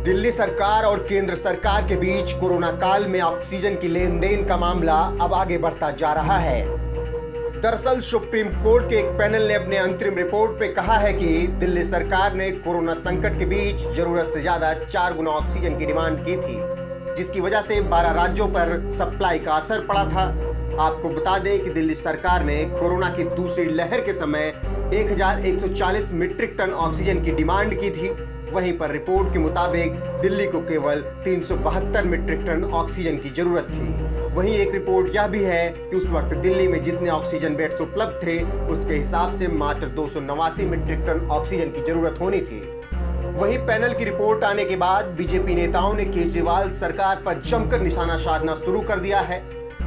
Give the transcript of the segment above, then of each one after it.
दिल्ली सरकार और केंद्र सरकार के बीच कोरोना काल में ऑक्सीजन की लेन देन का मामला अब आगे बढ़ता जा रहा है। दरअसल सुप्रीम कोर्ट के एक पैनल ने अपने अंतरिम रिपोर्ट में कहा है कि दिल्ली सरकार ने कोरोना संकट के बीच जरूरत से ज्यादा 4 गुना ऑक्सीजन की डिमांड की थी, जिसकी वजह से 12 राज्यों पर सप्लाई का असर पड़ा था। आपको बता दें कि दिल्ली सरकार ने कोरोना की दूसरी लहर के समय 1140 मीट्रिक टन ऑक्सीजन की डिमांड की थी। वहीं पर रिपोर्ट के मुताबिक दिल्ली को केवल 372 मीट्रिक टन ऑक्सीजन की जरूरत थी। वहीं एक रिपोर्ट यह भी है कि उस वक्त दिल्ली में जितने ऑक्सीजन बेड्स उपलब्ध थे उसके हिसाब से मात्र 289 मीट्रिक टन ऑक्सीजन की जरूरत होनी थी। वहीं पैनल की रिपोर्ट आने के बाद बीजेपी नेताओं ने केजरीवाल सरकार पर जमकर निशाना साधना शुरू कर दिया है।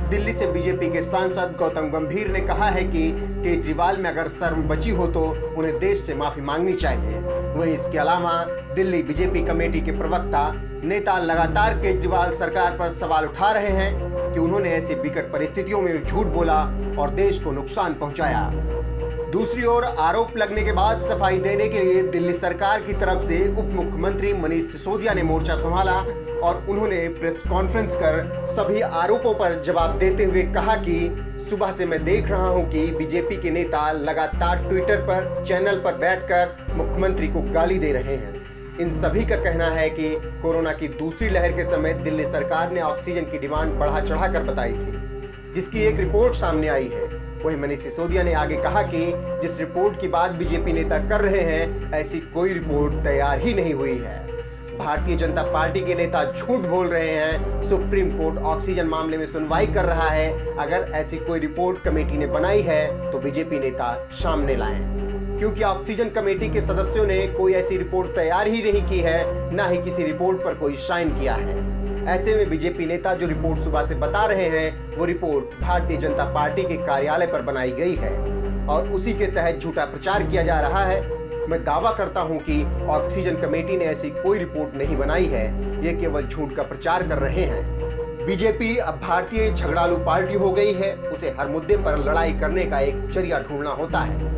दिल्ली से बीजेपी के सांसद गौतम गंभीर ने कहा है कि केजरीवाल में अगर शर्म बची हो तो उन्हें देश से माफी मांगनी चाहिए। वहीं इसके अलावा दिल्ली बीजेपी कमेटी के प्रवक्ता नेता लगातार केजरीवाल सरकार पर सवाल उठा रहे हैं कि उन्होंने ऐसी विकट परिस्थितियों में झूठ बोला और देश को नुकसान पहुंचाया। दूसरी ओर आरोप लगने के बाद सफाई देने के लिए दिल्ली सरकार की तरफ से उप मुख्यमंत्री मनीष सिसोदिया ने मोर्चा संभाला और उन्होंने प्रेस कॉन्फ्रेंस कर सभी आरोपों पर जवाब देते हुए कहा कि सुबह से मैं देख रहा हूं कि बीजेपी के नेता लगातार ट्विटर पर चैनल पर बैठकर मुख्यमंत्री को गाली दे रहे हैं। इन सभी का कहना है कि कोरोना की दूसरी लहर के समय दिल्ली सरकार ने ऑक्सीजन की डिमांड बढ़ा चढ़ाकर बताई थी, जिसकी एक रिपोर्ट सामने आई है। वहीं मनीष सिसोदिया ने आगे कहा कि जिस रिपोर्ट की बात बीजेपी नेता कर रहे हैं ऐसी कोई रिपोर्ट तैयार ही नहीं हुई है। भारतीय जनता पार्टी के नेता झूठ बोल रहे हैं। सुप्रीम कोर्ट ऑक्सीजन मामले में सुनवाई कर रहा है। अगर ऐसी कोई रिपोर्ट कमेटी ने बनाई है तो बीजेपी नेता सामने लाएं, क्योंकि ऑक्सीजन कमेटी के सदस्यों ने कोई ऐसी रिपोर्ट तैयार ही नहीं की है, न ही किसी रिपोर्ट पर कोई साइन किया है। ऐसे में बीजेपी नेता जो रिपोर्ट सुबह से बता रहे हैं वो रिपोर्ट भारतीय जनता पार्टी के कार्यालय पर बनाई गई है और उसी के तहत झूठा प्रचार किया जा रहा है। मैं दावा करता हूं कि ऑक्सीजन कमेटी ने ऐसी कोई रिपोर्ट नहीं बनाई है, ये केवल झूठ का प्रचार कर रहे हैं। बीजेपी अब भारतीय झगड़ालू पार्टी हो गई है, उसे हर मुद्दे पर लड़ाई करने का एक जरिया ढूंढना होता है।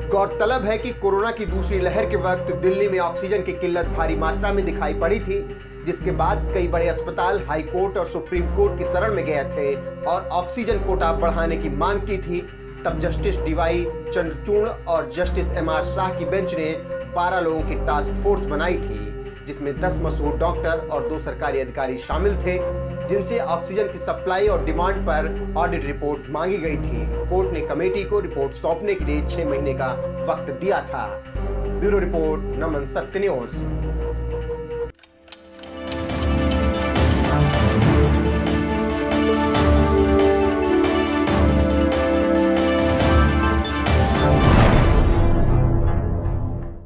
गौरतलब है कि कोरोना की दूसरी लहर के वक्त दिल्ली में ऑक्सीजन की किल्लत भारी मात्रा में दिखाई पड़ी थी, जिसके बाद कई बड़े अस्पताल हाई कोर्ट और सुप्रीम कोर्ट की शरण में गए थे और ऑक्सीजन कोटा बढ़ाने की मांग की थी। तब जस्टिस डीवाई चंद्रचूड़ और जस्टिस एमआर शाह की बेंच ने 12 लोगों की टास्क फोर्स बनाई थी, जिसमें 10 मशहूर डॉक्टर और 2 सरकारी अधिकारी शामिल थे, जिनसे ऑक्सीजन की सप्लाई और डिमांड पर ऑडिट रिपोर्ट मांगी गई थी। कोर्ट ने कमेटी को रिपोर्ट सौंपने के लिए 6 महीने का वक्त दिया था। ब्यूरो रिपोर्ट, नमन सत्य न्यूज।